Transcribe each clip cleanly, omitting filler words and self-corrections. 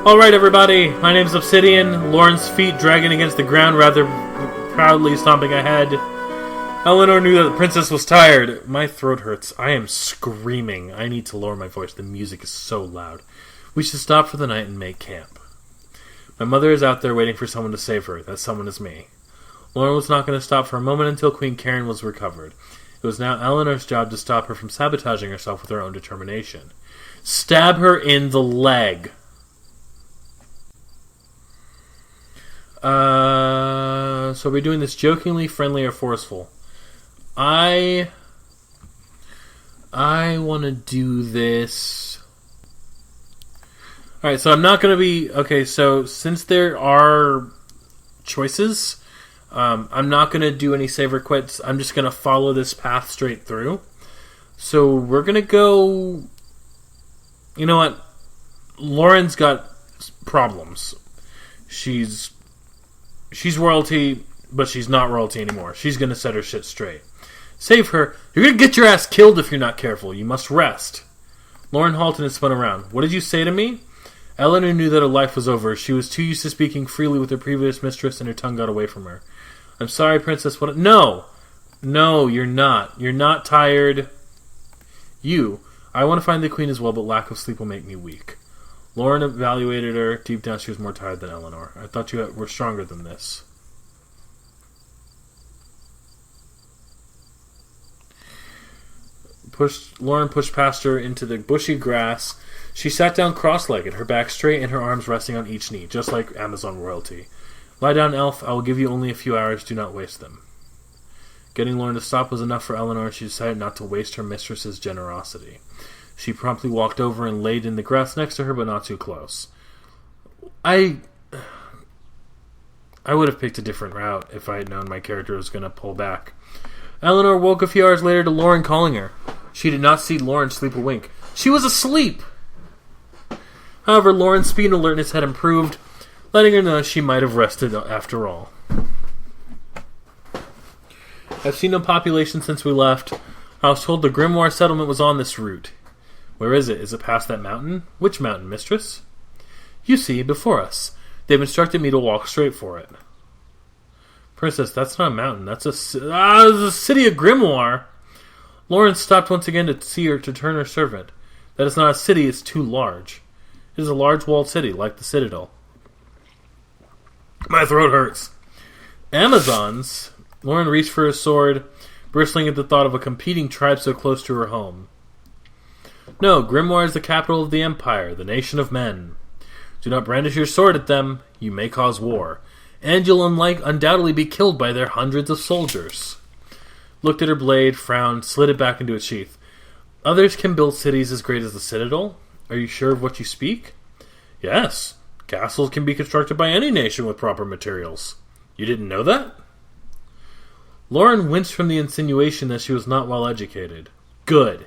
Alright everybody, my name's Obsidian, Loren's feet dragging against the ground rather proudly stomping ahead. Eleanor knew that the princess was tired. My throat hurts. I am screaming. I need to lower my voice. The music is so loud. We should stop for the night and make camp. My mother is out there waiting for someone to save her. That someone is me. Loren was not going to stop for a moment until Queen Karen was recovered. It was now Eleanor's job to stop her from sabotaging herself with her own determination. Stab her in the leg. So we're doing this jokingly, friendly, or forceful. I want to do this. Alright, so I'm not going to be... Okay, so since there are choices, I'm not going to do any save or quits. I'm just going to follow this path straight through. So we're going to go... You know what? Loren's got problems. She's royalty, but she's not royalty anymore. She's going to set her shit straight. Save her. You're going to get your ass killed if you're not careful. You must rest. Loren halted and spun around. What did you say to me? Eleanor knew that her life was over. She was too used to speaking freely with her previous mistress, and her tongue got away from her. I'm sorry, princess. What? No, you're not. You're not tired. I want to find the queen as well, but lack of sleep will make me weak. Loren evaluated her. Deep down, she was more tired than Eleanor. I thought you were stronger than this. Loren pushed past her into the bushy grass. She sat down cross-legged, her back straight and her arms resting on each knee, just like Amazon royalty. Lie down, elf. I will give you only a few hours. Do not waste them. Getting Loren to stop was enough for Eleanor, and she decided not to waste her mistress's generosity. She promptly walked over and laid in the grass next to her, but not too close. I would have picked a different route if I had known my character was going to pull back. Eleanor woke a few hours later to Loren calling her. She did not see Loren sleep a wink. She was asleep! However, Loren's speed and alertness had improved, letting her know she might have rested after all. I've seen no population since we left. I was told the Grimoire settlement was on this route. Where is it? Is it past that mountain? Which mountain, mistress? You see, before us. They've instructed me to walk straight for it. Princess, that's not a mountain. That's a city of Grimoire. Loren stopped once again to see her to turn her servant. That is not a city, it's too large. It is a large walled city, like the Citadel. My throat hurts. Amazons? Loren reached for his sword, bristling at the thought of a competing tribe so close to her home. No, Grimoire is the capital of the Empire, the nation of men. Do not brandish your sword at them. You may cause war. And you'll undoubtedly be killed by their hundreds of soldiers. Looked at her blade, frowned, slid it back into its sheath. Others can build cities as great as the Citadel? Are you sure of what you speak? Yes. Castles can be constructed by any nation with proper materials. You didn't know that? Loren winced from the insinuation that she was not well educated. Good.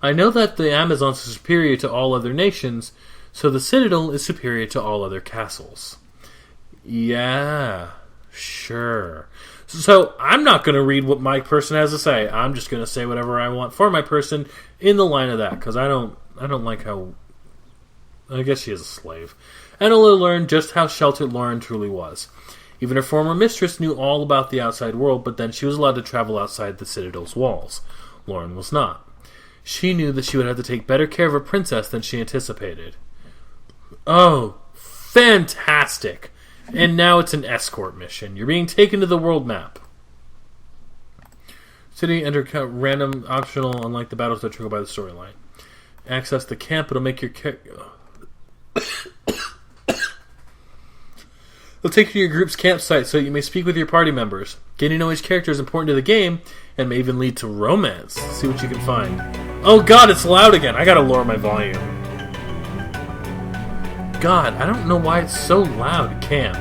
I know that the Amazons are superior to all other nations, so the Citadel is superior to all other castles. Yeah, sure. So I'm not going to read what my person has to say. I'm just going to say whatever I want for my person in the line of that, because I don't like how... I guess she is a slave. And I'll learn just how sheltered Loren truly was. Even her former mistress knew all about the outside world, but then she was allowed to travel outside the Citadel's walls. Loren was not. She knew that she would have to take better care of a princess than she anticipated. Oh, fantastic! And now it's an escort mission. You're being taken to the world map. City enter random optional, unlike the battles that trigger by the storyline. Access the camp. It'll make your It'll take you to your group's campsite so you may speak with your party members. Getting to know each character is important to the game and may even lead to romance. See what you can find. Oh god, it's loud again. I gotta lower my volume. God, I don't know why it's so loud. Camp.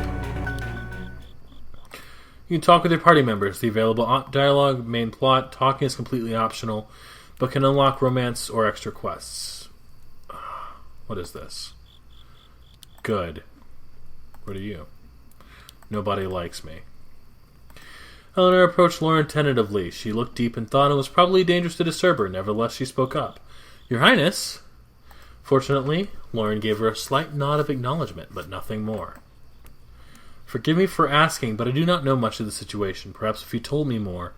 You can talk with your party members. The available dialogue, main plot, talking is completely optional, but can unlock romance or extra quests. What is this? Good. What are you? Nobody likes me. Eleanor approached Loren tentatively. She looked deep in thought and was probably dangerous to disturb her. Nevertheless, she spoke up. Your Highness? Fortunately, Loren gave her a slight nod of acknowledgement, but nothing more. Forgive me for asking, but I do not know much of the situation. Perhaps if you told me more,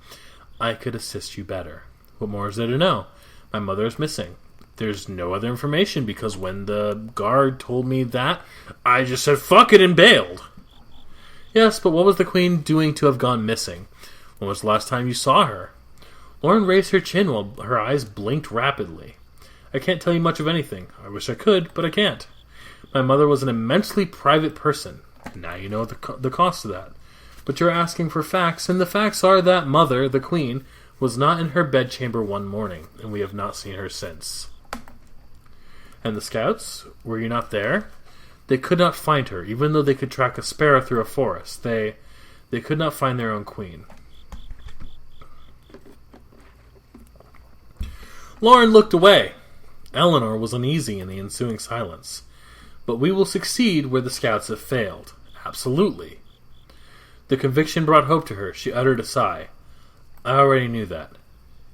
I could assist you better. What more is there to know? My mother is missing. There's no other information, because when the guard told me that, I just said fuck it and bailed. Yes, but what was the Queen doing to have gone missing? When was the last time you saw her? Loren raised her chin while her eyes blinked rapidly. I can't tell you much of anything. I wish I could, but I can't. My mother was an immensely private person. Now you know the cost of that. But you're asking for facts, and the facts are that Mother, the Queen, was not in her bedchamber one morning, and we have not seen her since. And the scouts? Were you not there? They could not find her, even though they could track a sparrow through a forest. They could not find their own queen. Loren looked away. Eleanor was uneasy in the ensuing silence. But we will succeed where the scouts have failed. Absolutely. The conviction brought hope to her. She uttered a sigh. I already knew that.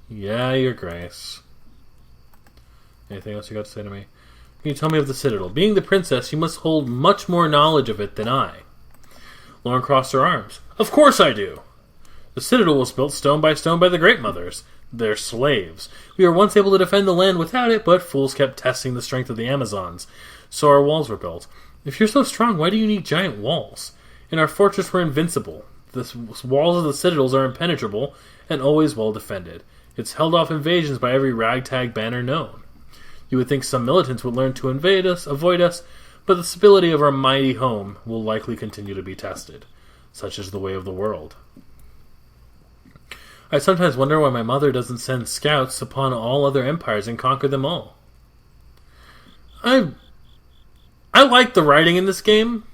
Yeah, Your Grace. Anything else you got to say to me? Can you tell me of the Citadel? Being the princess, you must hold much more knowledge of it than I. Loren crossed her arms. Of course I do. The Citadel was built stone by the Great Mothers. Their slaves. We were once able to defend the land without it, but fools kept testing the strength of the Amazons. So our walls were built. If you're so strong, why do you need giant walls? In our fortress we're invincible. The walls of the citadels are impenetrable and always well defended. It's held off invasions by every ragtag banner known. You would think some militants would learn to avoid us, but the stability of our mighty home will likely continue to be tested. Such is the way of the world. I sometimes wonder why my mother doesn't send scouts upon all other empires and conquer them all. I like the writing in this game,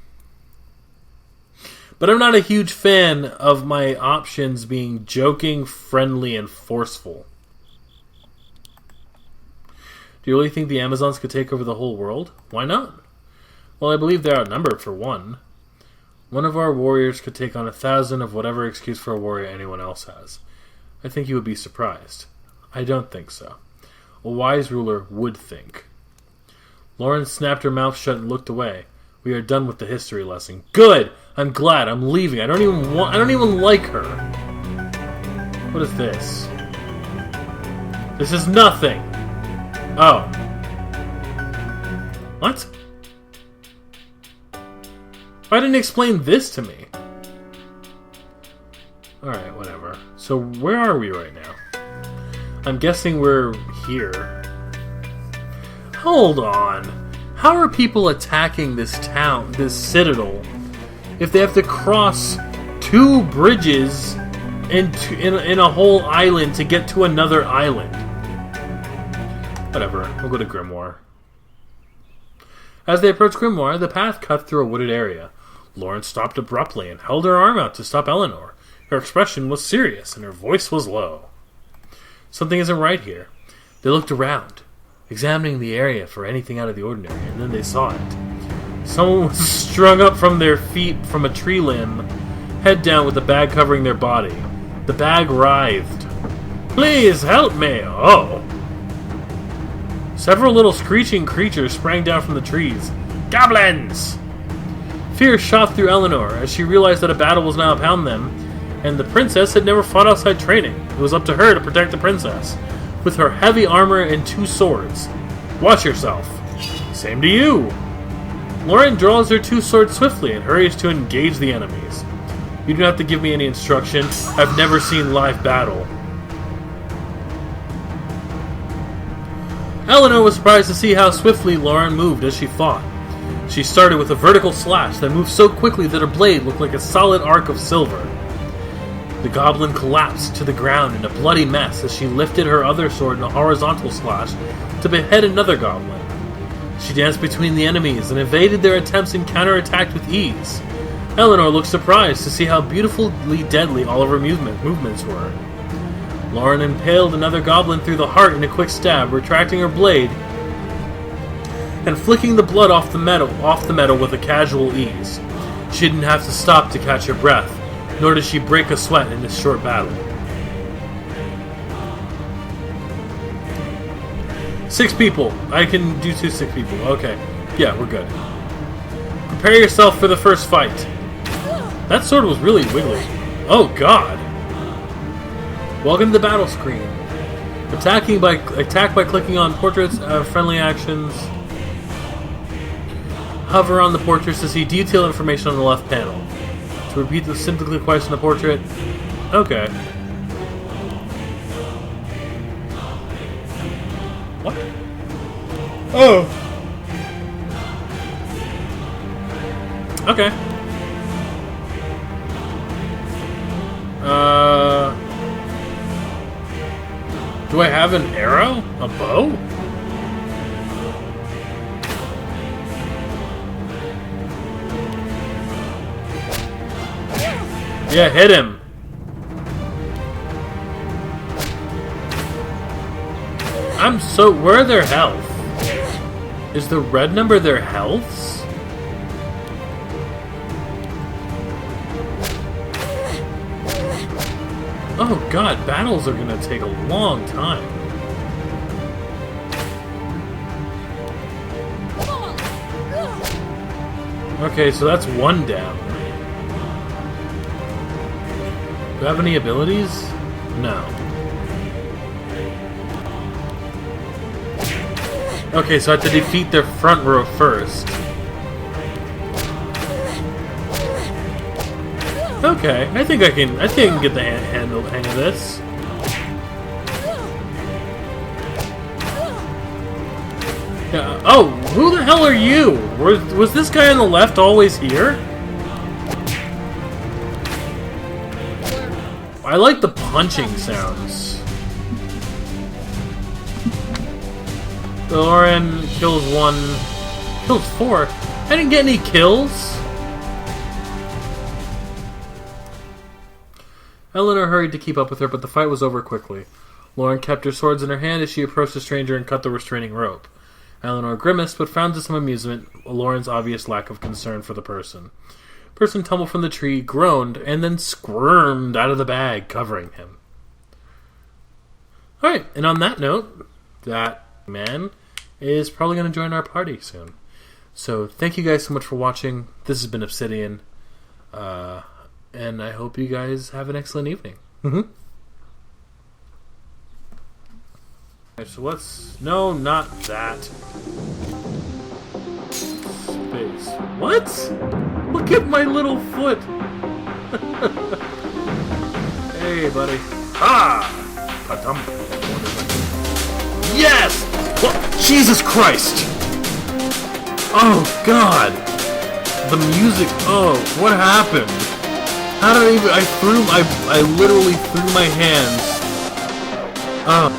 but I'm not a huge fan of my options being joking, friendly, and forceful. Do you really think the Amazons could take over the whole world? Why not? Well, I believe they're outnumbered, for one. One of our warriors could take on 1,000 of whatever excuse for a warrior anyone else has. I think you would be surprised. I don't think so. A wise ruler would think. Loren snapped her mouth shut and looked away. We are done with the history lesson. Good! I'm glad. I'm leaving. I don't even like her. What is this? This is nothing. Oh. What? Why didn't you explain this to me? Alright, whatever. So where are we right now? I'm guessing we're here. Hold on. How are people attacking this town, this citadel, if they have to cross 2 bridges in a whole island to get to another island? Whatever. We'll go to Grimoire. As they approached Grimoire, the path cut through a wooded area. Loren stopped abruptly and held her arm out to stop Eleanor. Her expression was serious, and her voice was low. Something isn't right here. They looked around, examining the area for anything out of the ordinary, and then they saw it. Someone was strung up from their feet from a tree limb, head down with the bag covering their body. The bag writhed. Please help me! Oh! Several little screeching creatures sprang down from the trees. Goblins! Fear shot through Eleanor as she realized that a battle was now upon them, and the princess had never fought outside training. It was up to her to protect the princess, with her heavy armor and 2 swords. Watch yourself. Same to you. Loren draws her 2 swords swiftly and hurries to engage the enemies. You don't have to give me any instruction. I've never seen live battle. Eleanor was surprised to see how swiftly Loren moved as she fought. She started with a vertical slash that moved so quickly that her blade looked like a solid arc of silver. The goblin collapsed to the ground in a bloody mess as she lifted her other sword in a horizontal slash to behead another goblin. She danced between the enemies and evaded their attempts and counterattacked with ease. Eleanor looked surprised to see how beautifully deadly all of her movements were. Loren impaled another goblin through the heart in a quick stab, retracting her blade and flicking the blood off the metal with a casual ease. She didn't have to stop to catch her breath, nor did she break a sweat in this short battle. 6 people. I can do 6 people. Okay. Yeah, we're good. Prepare yourself for the first fight. That sword was really wiggly. Oh god. Welcome to the battle screen. Attack by clicking on portraits of friendly actions. Hover on the portraits to see detailed information on the left panel. To repeat the simply click twice on the portrait. Okay. What? Oh. Okay. Do I have an arrow? A bow? Yeah, hit him. Where are their health? Is the red number their healths? Oh god, battles are gonna take a long time. Okay, so that's one down. Do I have any abilities? No. Okay, so I have to defeat their front row first. Okay, I think I can get the hang of this. Yeah. Oh, who the hell are you? Was this guy on the left always here? I like the punching sounds. Loren kills one, kills four. I didn't get any kills. Eleanor hurried to keep up with her, but the fight was over quickly. Loren kept her swords in her hand as she approached the stranger and cut the restraining rope. Eleanor grimaced, but found to some amusement Loren's obvious lack of concern for the person. The person tumbled from the tree, groaned, and then squirmed out of the bag, covering him. Alright, and on that note, that man is probably going to join our party soon. So, thank you guys so much for watching. This has been Obsidian. And I hope you guys have an excellent evening. Alright, so let's... No, not that. Space. What? Look at my little foot! Hey, buddy. Ah! Yes! What? Jesus Christ! Oh, God! The music... Oh, what happened? How did I even... I literally threw my hands. Oh.